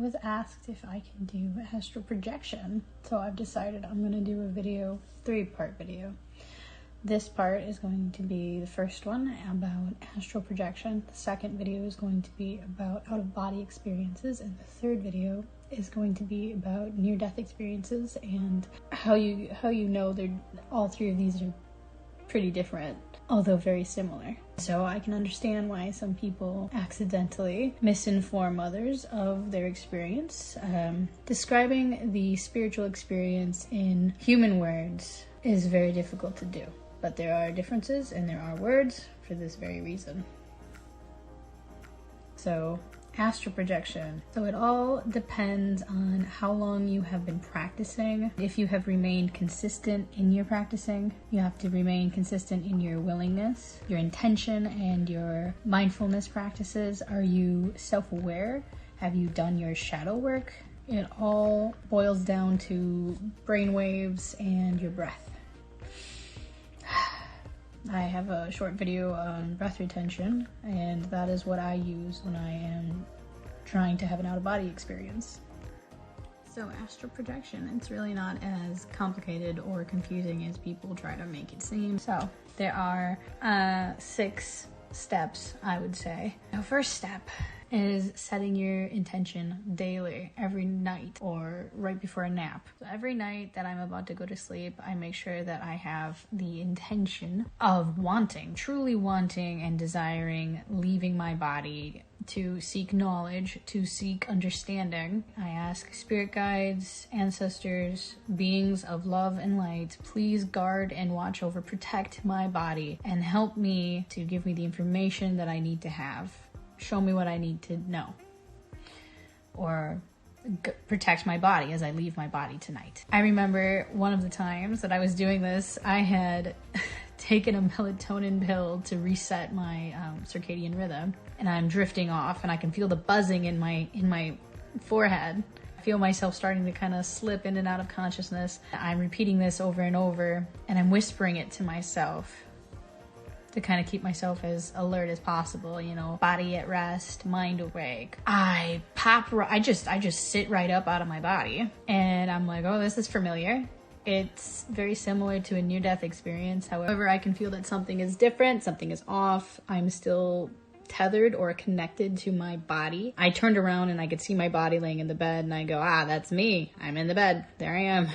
was asked if I can do astral projection, so I've decided I'm going to do a video, 3-part video. This part is going to be the first one about astral projection. The second video is going to be about out-of-body experiences, and the third video is going to be about near-death experiences and how you know they're all three of these are pretty different, although very similar. So I can understand why some people accidentally misinform others of their experience. Describing the spiritual experience in human words is very difficult to do, but there are differences and there are words for this very reason. So, astral projection. So it all depends on how long you have been practicing. If you have remained consistent in your practicing, you have to remain consistent in your willingness, your intention, and your mindfulness practices. Are you self-aware? Have you done your shadow work? It all boils down to brain waves and your breath. I have a short video on breath retention, and that is what I use when I am trying to have an out-of-body experience. So astral projection, it's really not as complicated or confusing as people try to make it seem. So there are 6 steps, I would say. The first step is setting your intention daily, every night, or right before a nap. So every night that I'm about to go to sleep, I make sure that I have the intention of truly wanting and desiring leaving my body to seek knowledge, to seek understanding. I ask spirit guides, ancestors, beings of love and light, please guard and watch over, protect my body, and help me to give me the information that I need to have. Show me what I need to know, or protect my body as I leave my body tonight. I remember one of the times that I was doing this, I had taken a melatonin pill to reset my circadian rhythm, and I'm drifting off, and I can feel the buzzing in my forehead. I feel myself starting to kind of slip in and out of consciousness. I'm repeating this over and over, and I'm whispering it to myself to kind of keep myself as alert as possible, you know, body at rest, mind awake. I just sit right up out of my body, and I'm like, oh, this is familiar. It's very similar to a near-death experience. However, I can feel that something is different, something is off. I'm still tethered or connected to my body. I turned around and I could see my body laying in the bed, and I go, that's me. I'm in the bed. There I am.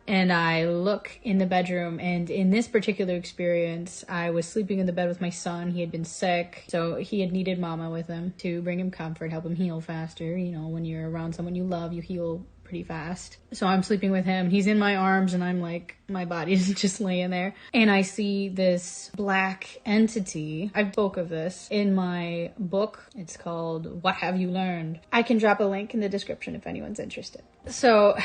And I look in the bedroom, and in this particular experience, I was sleeping in the bed with my son. He had been sick, so he had needed mama with him to bring him comfort, help him heal faster. You know, when you're around someone you love, you heal pretty fast. So I'm sleeping with him. He's in my arms, and I'm like, my body is just laying there. And I see this black entity. I spoke of this in my book. It's called What Have You Learned? I can drop a link in the description if anyone's interested. So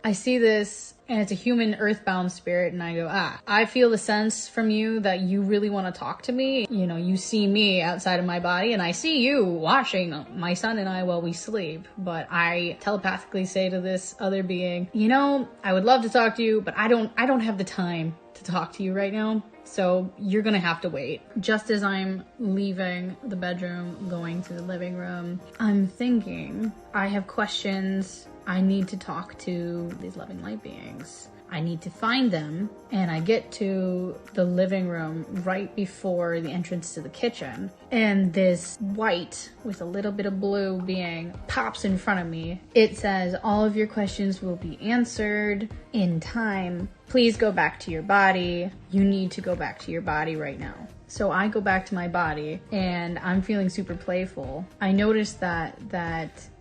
I see this, and it's a human earthbound spirit, and I go, I feel the sense from you that you really want to talk to me. You know, you see me outside of my body, and I see you watching my son and I while we sleep. But I telepathically say to this other being, you know, I would love to talk to you, but I don't have the time to talk to you right now. So you're gonna have to wait. Just as I'm leaving the bedroom, going to the living room, I'm thinking, I have questions. I need to talk to these loving light beings. I need to find them, and I get to the living room right before the entrance to the kitchen, and this white with a little bit of blue being pops in front of me. It says, all of your questions will be answered in time. Please go back to your body. You need to go back to your body right now. So I go back to my body, and I'm feeling super playful. I noticed that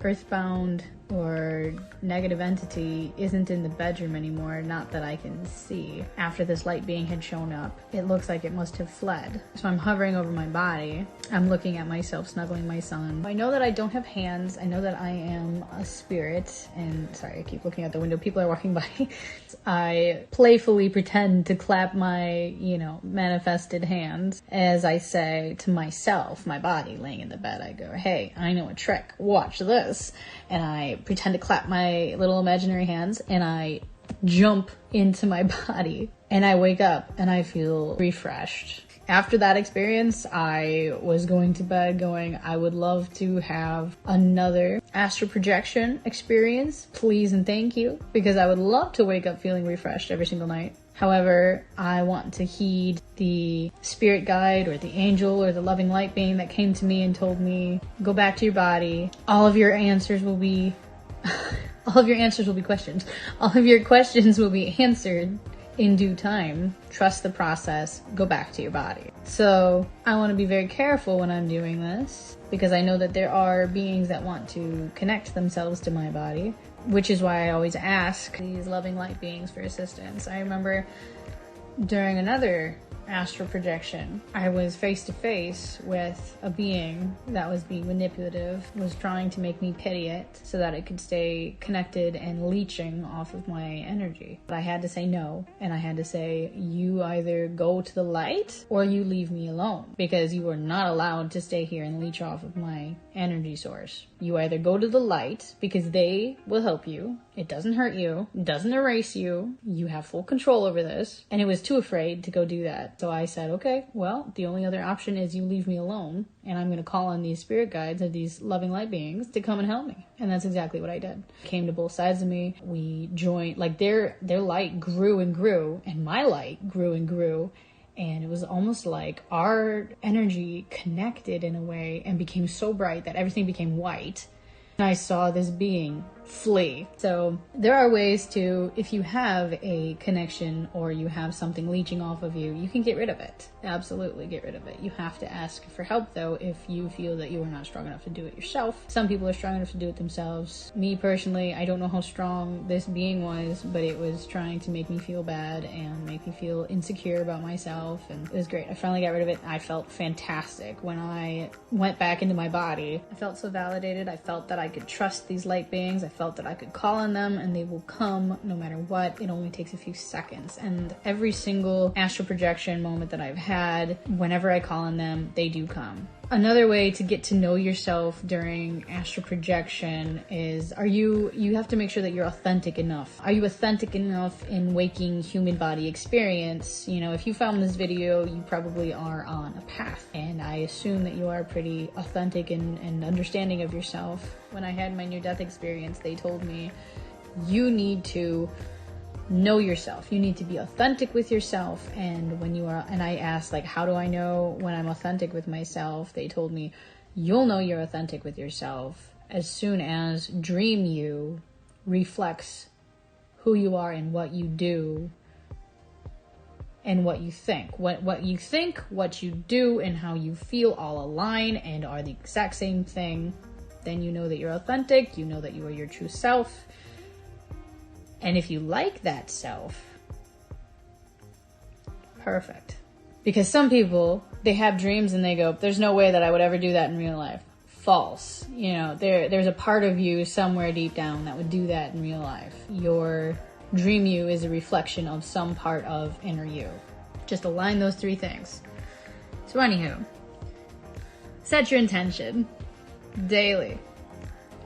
earthbound or negative entity isn't in the bedroom anymore, not that I can see. After this light being had shown up, it looks like it must have fled. So I'm hovering over my body. I'm looking at myself, snuggling my son. I know that I don't have hands. I know that I am a spirit. And sorry, I keep looking out the window. People are walking by. I playfully pretend to clap my, manifested hands as I say to myself, my body laying in the bed. I go, hey, I know a trick. Watch this. And I pretend to clap my little imaginary hands, and I jump into my body, and I wake up and I feel refreshed. After that experience, I was going to bed going, I would love to have another astral projection experience, please and thank you, because I would love to wake up feeling refreshed every single night. However, I want to heed the spirit guide or the angel or the loving light being that came to me and told me, go back to your body. All of your answers will be all of your answers will be questions. All of your questions will be answered in due time. Trust the process. Go back to your body. So I want to be very careful when I'm doing this, because I know that there are beings that want to connect themselves to my body, which is why I always ask these loving light beings for assistance. I remember during another astral projection, I was face to face with a being that was being manipulative, was trying to make me pity it so that it could stay connected and leeching off of my energy. But I had to say no, and I had to say, you either go to the light or you leave me alone, because you are not allowed to stay here and leech off of my energy source. You either go to the light, because they will help you. It doesn't hurt you. It doesn't erase you. You have full control over this. And it was too afraid to go do that. So I said, okay, well, the only other option is you leave me alone, and I'm going to call on these spirit guides or these loving light beings to come and help me. And that's exactly what I did. Came to both sides of me. We joined, like their light grew and grew, and my light grew and grew. And it was almost like our energy connected in a way and became so bright that everything became white. And I saw this being flee. So there are ways to, if you have a connection or you have something leeching off of you, you can get rid of it. Absolutely get rid of it. You have to ask for help though if you feel that you are not strong enough to do it yourself. Some people are strong enough to do it themselves. Me personally, I don't know how strong this being was, but it was trying to make me feel bad and make me feel insecure about myself, and it was great. I finally got rid of it. I felt fantastic when I went back into my body. I felt so validated. I felt that I could trust these light beings. I felt that I could call on them and they will come no matter what. It only takes a few seconds. And every single astral projection moment that I've had, whenever I call on them, they do come. Another way to get to know yourself during astral projection is, you have to make sure that you're authentic enough. Are you authentic enough in waking human body experience? You know, if you found this video, you probably are on a path. And I assume that you are pretty authentic and understanding of yourself. When I had my near-death experience, they told me, you need to know yourself. You need to be authentic with yourself. And when you are, and I asked, like, how do I know when I'm authentic with myself? They told me, you'll know you're authentic with yourself as soon as dream you reflects who you are and what you do and what you think. What you think, what you do, and how you feel all align and are the exact same thing. Then you know that you're authentic. You know that you are your true self. And if you like that self, perfect. Because some people, they have dreams and they go, there's no way that I would ever do that in real life. False. You know, there's a part of you somewhere deep down that would do that in real life. Your dream you is a reflection of some part of inner you. Just align those three things. So anywho, set your intention daily.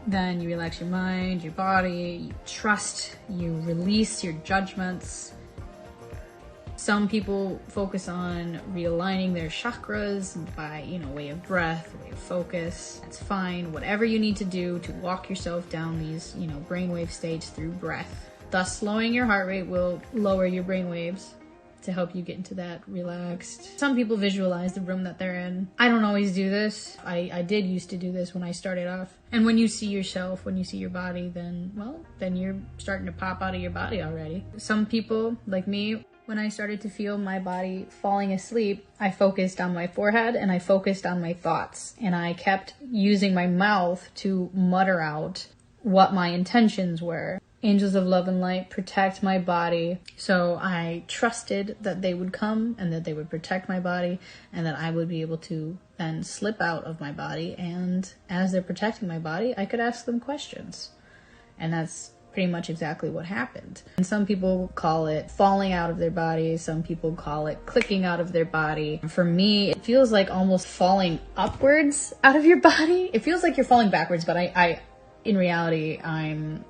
Then you relax your mind, your body, you trust, you release your judgments. Some people focus on realigning their chakras by, way of breath, way of focus. That's fine. Whatever you need to do to walk yourself down these, brainwave states through breath. Thus, slowing your heart rate will lower your brainwaves to help you get into that relaxed. Some people visualize the room that they're in. I don't always do this. I did used to do this when I started off. And when you see yourself, when you see your body, then you're starting to pop out of your body already. Some people, like me, when I started to feel my body falling asleep, I focused on my forehead and I focused on my thoughts. And I kept using my mouth to mutter out what my intentions were. Angels of love and light, protect my body. So I trusted that they would come and that they would protect my body and that I would be able to then slip out of my body. And as they're protecting my body, I could ask them questions. And that's pretty much exactly what happened. And some people call it falling out of their body. Some people call it clicking out of their body. For me, it feels like almost falling upwards out of your body. It feels like you're falling backwards, but I in reality, I'm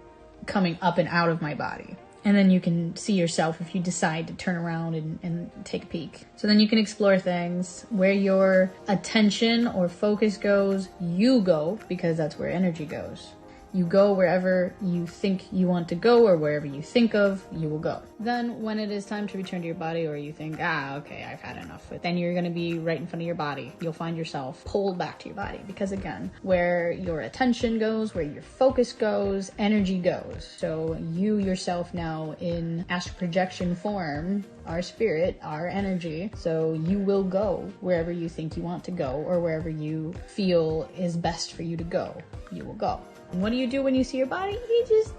coming up and out of my body. And then you can see yourself if you decide to turn around and take a peek. So then you can explore things. Where your attention or focus goes, you go, because that's where energy goes. You go wherever you think you want to go, or wherever you think of, you will go. Then when it is time to return to your body, or you think, okay, I've had enough, then you're going to be right in front of your body. You'll find yourself pulled back to your body, because again, where your attention goes, where your focus goes, energy goes. So you yourself now in astral projection form, our spirit, our energy, so you will go wherever you think you want to go, or wherever you feel is best for you to go, you will go. What do you do when you see your body?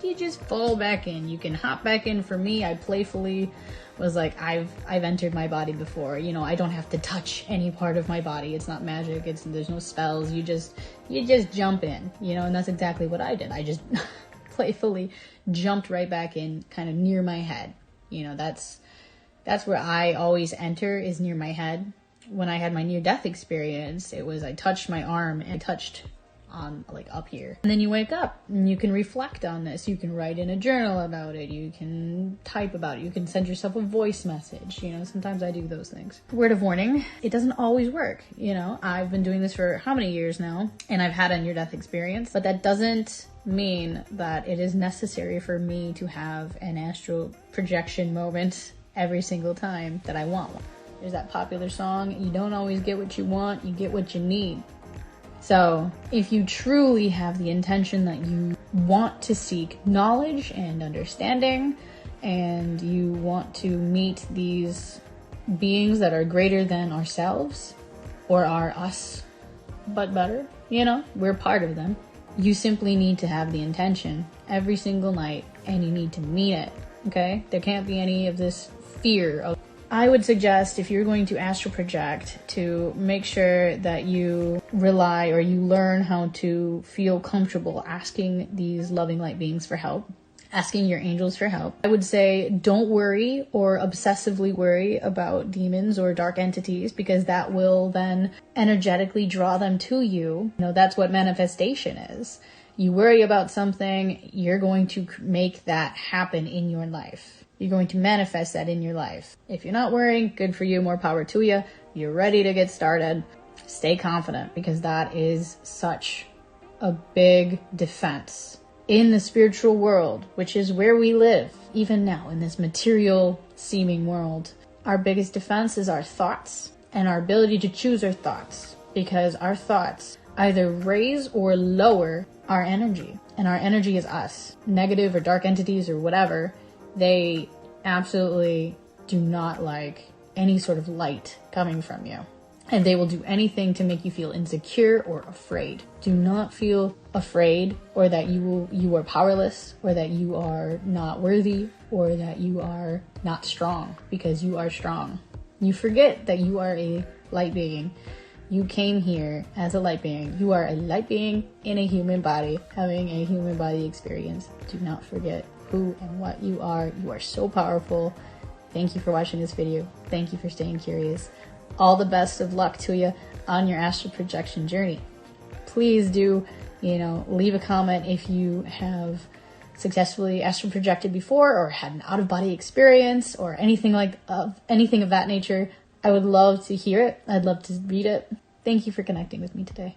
You just fall back in. You can hop back in. For me, I playfully was like, I've entered my body before. You know, I don't have to touch any part of my body. It's not magic. There's no spells. You just jump in, you know, and that's exactly what I did. I just playfully jumped right back in, kind of near my head. You know, that's where I always enter, is near my head. When I had my near-death experience, it was I touched my arm and I touched on like up here, and then you wake up and you can reflect on this. You can write in a journal about it, you can type about it, you can send yourself a voice message. You know, sometimes I do those things. Word of warning, it doesn't always work. You know, I've been doing this for how many years now, and I've had a near-death experience, but that doesn't mean that it is necessary for me to have an astral projection moment every single time that I want one. There's that popular song, you don't always get what you want, you get what you need. So if you truly have the intention that you want to seek knowledge and understanding, and you want to meet these beings that are greater than ourselves, or are us, but better, you know, we're part of them. You simply need to have the intention every single night, and you need to mean it, okay? There can't be any of this fear of... I would suggest, if you're going to astral project, to make sure that you rely, or you learn how to feel comfortable asking these loving light beings for help, asking your angels for help. I would say don't worry or obsessively worry about demons or dark entities, because that will then energetically draw them to you. You know, that's what manifestation is. You worry about something, you're going to make that happen in your life. You're going to manifest that in your life. If you're not worrying, good for you, more power to you. You're ready to get started. Stay confident, because that is such a big defense. In the spiritual world, which is where we live, even now, in this material seeming world, our biggest defense is our thoughts and our ability to choose our thoughts, because our thoughts either raise or lower our energy, and our energy is us. Negative or dark entities or whatever, they absolutely do not like any sort of light coming from you. And they will do anything to make you feel insecure or afraid. Do not feel afraid, or that you are powerless, or that you are not worthy, or that you are not strong, because you are strong. You forget that you are a light being. You came here as a light being. You are a light being in a human body, having a human body experience. Do not forget who and what you are. You are so powerful. Thank you for watching this video. Thank you for staying curious. All the best of luck to you on your astral projection journey. Please do, leave a comment if you have successfully astral projected before, or had an out-of-body experience, or anything of that nature. I would love to hear it. I'd love to read it. Thank you for connecting with me today.